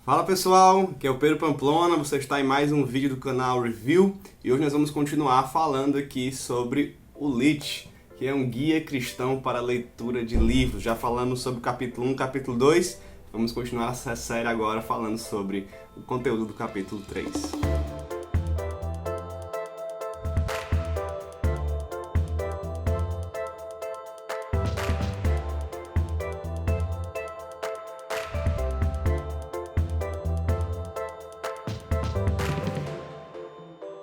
Fala pessoal, aqui é o Pedro Pamplona, você está em mais um vídeo do canal Review e hoje nós vamos continuar falando aqui sobre o Lit, que é um guia cristão para a leitura de livros. Já falamos sobre o capítulo 1, capítulo 2, vamos continuar essa série agora falando sobre o conteúdo do capítulo 3.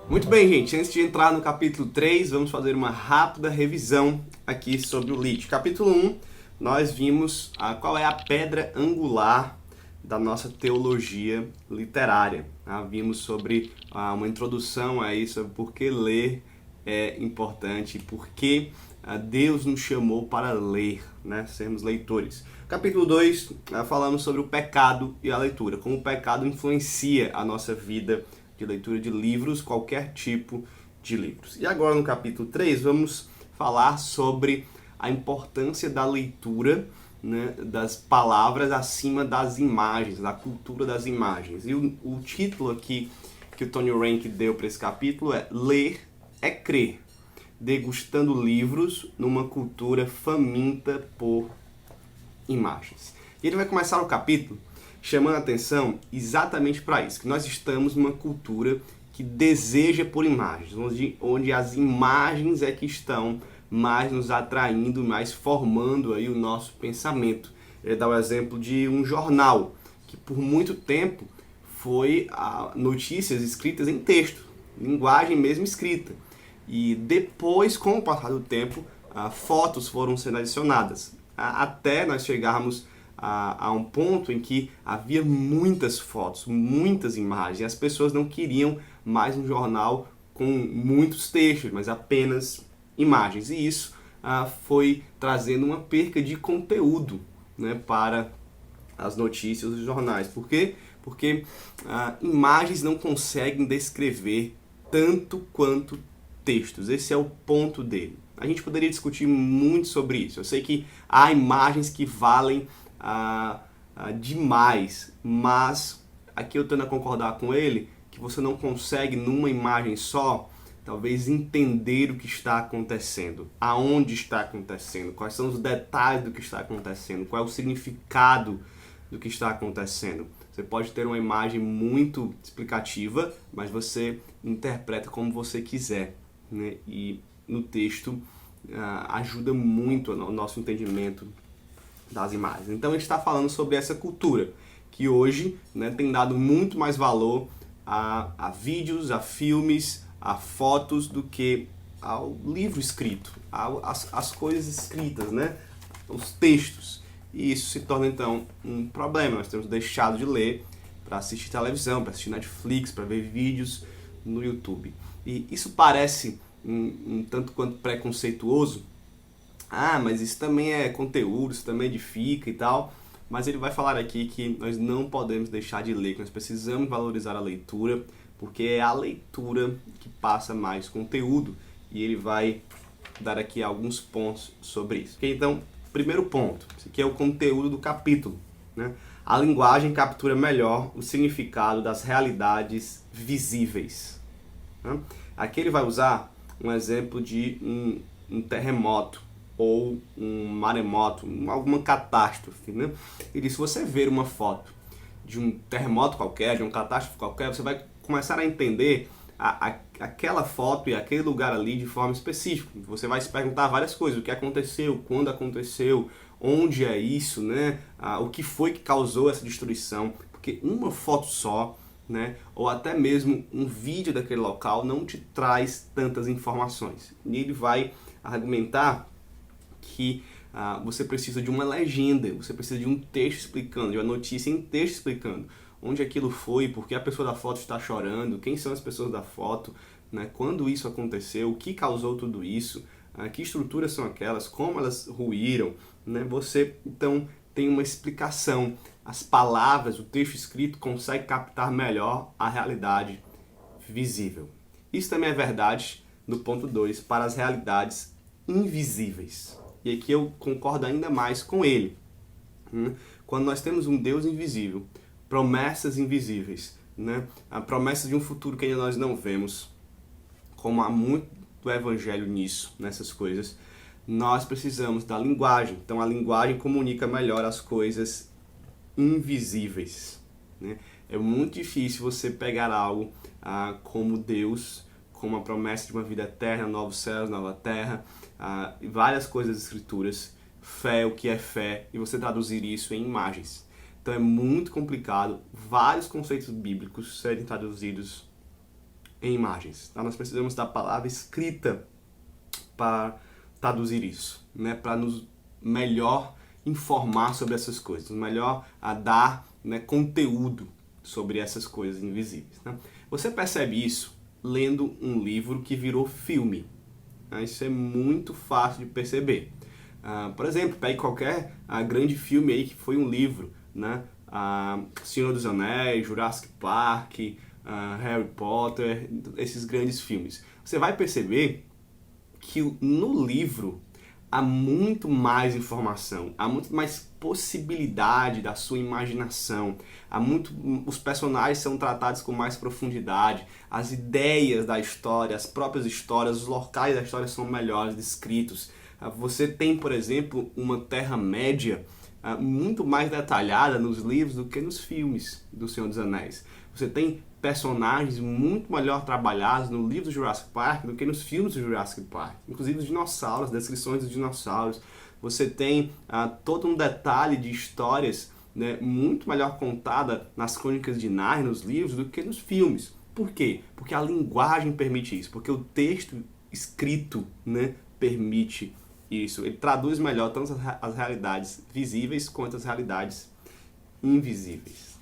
Muito bem, gente, antes de entrar no capítulo 3, vamos fazer uma rápida revisão aqui sobre o Lit. Capítulo 1, nós vimos qual é a pedra angular da nossa teologia literária. Vimos sobre uma introdução aí sobre por que ler é importante, por que Deus nos chamou para ler, né, sermos leitores. Capítulo 2, falamos sobre o pecado e a leitura, como o pecado influencia a nossa vida de leitura de livros, qualquer tipo de livros. E agora no capítulo 3 vamos falar sobre a importância da leitura, né, das palavras acima das imagens, da cultura das imagens. E o título aqui que o Tony Rank deu para esse capítulo é Ler é Crer, degustando livros numa cultura faminta por imagens. E ele vai começar o capítulo chamando a atenção exatamente para isso, que nós estamos numa cultura que deseja por imagens, onde as imagens é que estão mais nos atraindo, mais formando aí o nosso pensamento. Ele dá o exemplo de um jornal, que por muito tempo foi notícias escritas em texto, linguagem mesmo escrita. E depois, com o passar do tempo, fotos foram sendo adicionadas, até nós chegarmos a um ponto em que havia muitas fotos, muitas imagens, e as pessoas não queriam mais um jornal com muitos textos, mas apenas imagens. E isso foi trazendo uma perca de conteúdo, né, para as notícias dos jornais. Por quê? Porque imagens não conseguem descrever tanto quanto textos. Esse é o ponto dele. A gente poderia discutir muito sobre isso. Eu sei que há imagens que valem demais, mas aqui eu tendo a concordar com ele que você não consegue numa imagem só talvez entender o que está acontecendo, aonde está acontecendo, quais são os detalhes do que está acontecendo, qual é o significado do que está acontecendo. Você pode ter uma imagem muito explicativa, mas você interpreta como você quiser, né? E no texto ajuda muito o nosso entendimento das imagens. Então a gente está falando sobre essa cultura que hoje, né, tem dado muito mais valor a vídeos, a filmes, a fotos do que ao livro escrito, às coisas escritas, né, os textos. E isso se torna então um problema. Nós temos deixado de ler para assistir televisão, para assistir Netflix, para ver vídeos no YouTube. E isso parece um tanto quanto preconceituoso. Mas isso também é conteúdo, isso também edifica e tal. Mas ele vai falar aqui que nós não podemos deixar de ler, que nós precisamos valorizar a leitura, porque é a leitura que passa mais conteúdo. E ele vai dar aqui alguns pontos sobre isso. Então, primeiro ponto, esse aqui é o conteúdo do capítulo, né? A linguagem captura melhor o significado das realidades visíveis, né? Aqui ele vai usar um exemplo de um terremoto, ou um maremoto, alguma catástrofe, né? E se você ver uma foto de um terremoto qualquer, de uma catástrofe qualquer, você vai começar a entender aquela foto e aquele lugar ali de forma específica. Você vai se perguntar várias coisas: o que aconteceu, quando aconteceu, onde é isso, né? O que foi que causou essa destruição? Porque uma foto só, né, ou até mesmo um vídeo daquele local não te traz tantas informações. E ele vai argumentar que você precisa de uma legenda, você precisa de um texto explicando, de uma notícia em texto explicando onde aquilo foi, por que a pessoa da foto está chorando, quem são as pessoas da foto, né, quando isso aconteceu, o que causou tudo isso, que estruturas são aquelas, como elas ruíram, né? Você então tem uma explicação. As palavras, o texto escrito consegue captar melhor a realidade visível. Isso também é verdade no ponto 2 para as realidades invisíveis. E aqui eu concordo ainda mais com ele. Quando nós temos um Deus invisível, promessas invisíveis, né? A promessa de um futuro que ainda nós não vemos, como há muito do evangelho nisso, nessas coisas, nós precisamos da linguagem. Então a linguagem comunica melhor as coisas invisíveis, né? É muito difícil você pegar algo como Deus, como a promessa de uma vida eterna, novos céus, nova terra, várias coisas das escrituras, fé, o que é fé, e você traduzir isso em imagens. Então é muito complicado vários conceitos bíblicos serem traduzidos em imagens. Então nós precisamos da palavra escrita para traduzir isso, né? Para nos melhor informar sobre essas coisas, melhor dar, né, conteúdo sobre essas coisas invisíveis, né? Você percebe isso lendo um livro que virou filme, né? Isso é muito fácil de perceber. Por exemplo, pegue qualquer grande filme aí que foi um livro, né? Senhor dos Anéis, Jurassic Park, Harry Potter, esses grandes filmes. Você vai perceber que no livro há muito mais informação, há muito mais possibilidade da sua imaginação, os personagens são tratados com mais profundidade, as ideias da história, as próprias histórias, os locais da história são melhores descritos. Você tem, por exemplo, uma Terra-média muito mais detalhada nos livros do que nos filmes do Senhor dos Anéis. Você tem personagens muito melhor trabalhados no livro do Jurassic Park do que nos filmes do Jurassic Park. Inclusive os dinossauros, descrições dos dinossauros. Você tem todo um detalhe de histórias, né, muito melhor contada nas Crônicas de Nárnia, nos livros, do que nos filmes. Por quê? Porque a linguagem permite isso, porque o texto escrito, né, permite isso. Ele traduz melhor tanto as realidades visíveis quanto as realidades invisíveis.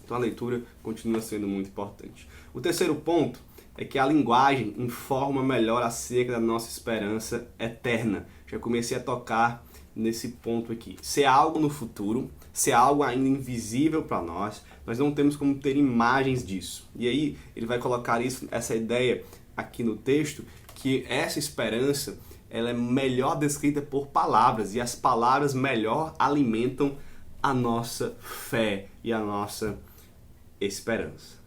Então a leitura continua sendo muito importante. O terceiro ponto é que a linguagem informa melhor acerca da nossa esperança eterna. Já comecei a tocar nesse ponto aqui. Se é algo no futuro, se é algo ainda invisível para nós não temos como ter imagens disso. E aí ele vai colocar essa ideia aqui no texto, que essa esperança ela é melhor descrita por palavras, e as palavras melhor alimentam a nossa fé e a nossa esperança.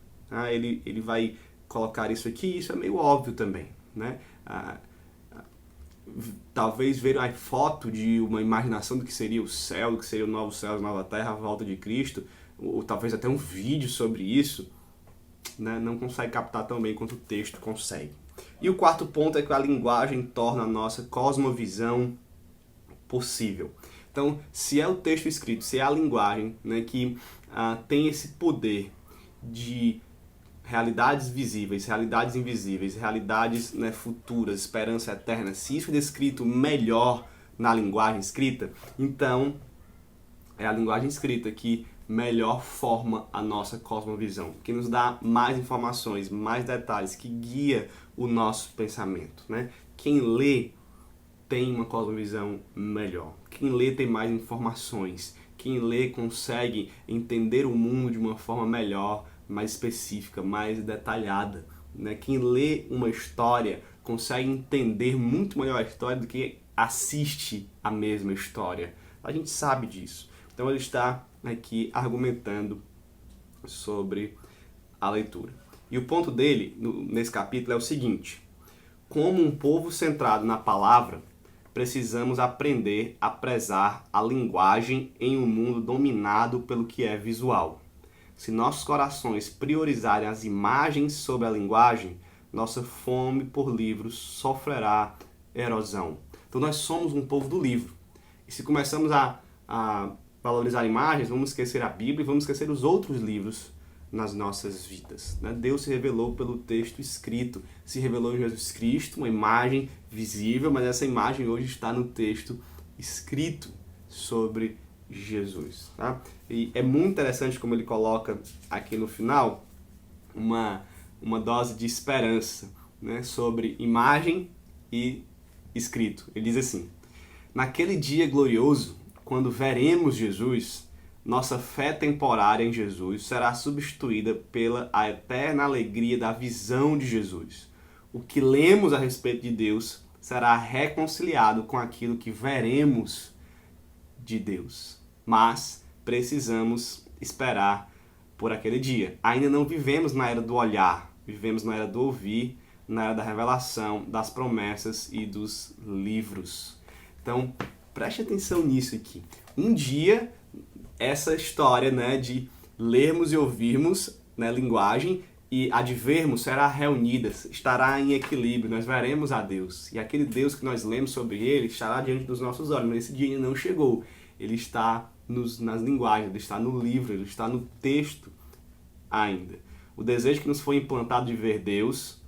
Ele vai colocar isso aqui, e isso é meio óbvio também, né? Talvez ver a foto de uma imaginação do que seria o céu, do que seria o novo céu, a nova terra, a volta de Cristo, ou talvez até um vídeo sobre isso, né? Não consegue captar tão bem quanto o texto consegue. E o quarto ponto é que a linguagem torna a nossa cosmovisão possível. Então, se é o texto escrito, se é a linguagem, né, que tem esse poder de realidades visíveis, realidades invisíveis, realidades, né, futuras, esperança eterna, se isso é descrito melhor na linguagem escrita, então é a linguagem escrita que melhor forma a nossa cosmovisão, que nos dá mais informações, mais detalhes, que guia o nosso pensamento, né? Quem lê tem uma cosmovisão melhor. Quem lê tem mais informações. Quem lê consegue entender o mundo de uma forma melhor, mais específica, mais detalhada, né? Quem lê uma história consegue entender muito melhor a história do que assiste a mesma história. A gente sabe disso. Então ele está aqui argumentando sobre a leitura. E o ponto dele, nesse capítulo, é o seguinte: como um povo centrado na palavra, precisamos aprender a prezar a linguagem em um mundo dominado pelo que é visual. Se nossos corações priorizarem as imagens sobre a linguagem, nossa fome por livros sofrerá erosão. Então nós somos um povo do livro. E se começamos a valorizar imagens, vamos esquecer a Bíblia e vamos esquecer os outros livros nas nossas vidas, né? Deus se revelou pelo texto escrito, se revelou em Jesus Cristo, uma imagem visível, mas essa imagem hoje está no texto escrito sobre Jesus, tá? E é muito interessante como ele coloca aqui no final uma dose de esperança, né, sobre imagem e escrito. Ele diz assim: naquele dia glorioso, quando veremos Jesus, nossa fé temporária em Jesus será substituída pela a eterna alegria da visão de Jesus. O que lemos a respeito de Deus será reconciliado com aquilo que veremos de Deus. Mas precisamos esperar por aquele dia. Ainda não vivemos na era do olhar, vivemos na era do ouvir, na era da revelação, das promessas e dos livros. Então, preste atenção nisso aqui. Um dia, essa história, né, de lermos e ouvirmos, né, linguagem, e a de vermos será reunida, estará em equilíbrio, nós veremos a Deus. E aquele Deus que nós lemos sobre ele estará diante dos nossos olhos, mas esse dia ainda não chegou. Ele está nas linguagens, ele está no livro, ele está no texto ainda. O desejo que nos foi implantado de ver Deus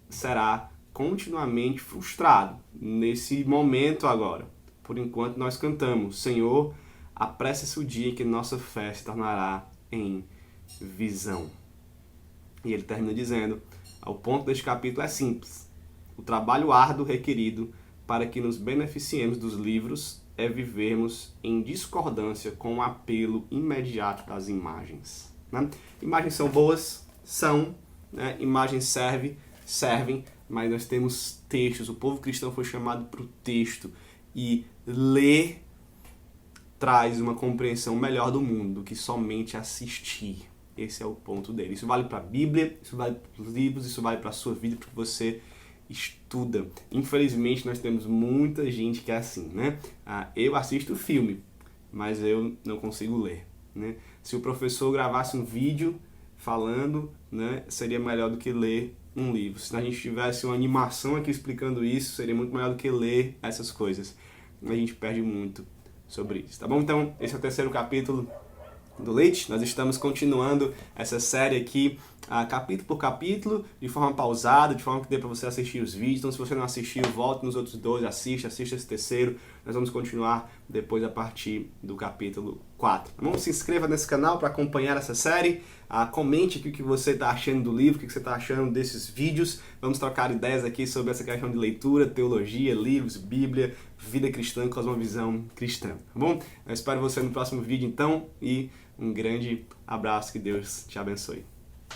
será continuamente frustrado nesse momento agora. Por enquanto nós cantamos, Senhor, apressa-se o dia em que nossa fé se tornará em visão. E ele termina dizendo, o ponto deste capítulo é simples. O trabalho árduo requerido para que nos beneficiemos dos livros é vivermos em discordância com o apelo imediato das imagens. Né? Imagens são boas, são, né? Imagens servem, mas nós temos textos. O povo cristão foi chamado para o texto e ler traz uma compreensão melhor do mundo do que somente assistir. Esse é o ponto dele. Isso vale para a Bíblia, isso vale para os livros, isso vale para a sua vida, porque você estuda. Infelizmente, nós temos muita gente que é assim, né? Eu assisto filme, mas eu não consigo ler, né? Se o professor gravasse um vídeo falando, né, seria melhor do que ler um livro. Se a gente tivesse uma animação aqui explicando isso, seria muito melhor do que ler essas coisas. A gente perde muito sobre isso, tá bom? Então, esse é o terceiro capítulo do Leite. Nós estamos continuando essa série aqui, capítulo por capítulo, de forma pausada, de forma que dê para você assistir os vídeos. Então, se você não assistiu, volte nos outros dois, assista esse terceiro. Nós vamos continuar depois a partir do capítulo 4. Tá bom? Se inscreva nesse canal para acompanhar essa série. Comente aqui o que você está achando do livro, o que você está achando desses vídeos. Vamos trocar ideias aqui sobre essa questão de leitura, teologia, livros, Bíblia, vida cristã, cosmovisão cristã. Tá bom? Eu espero você no próximo vídeo, então, e um grande abraço, que Deus te abençoe.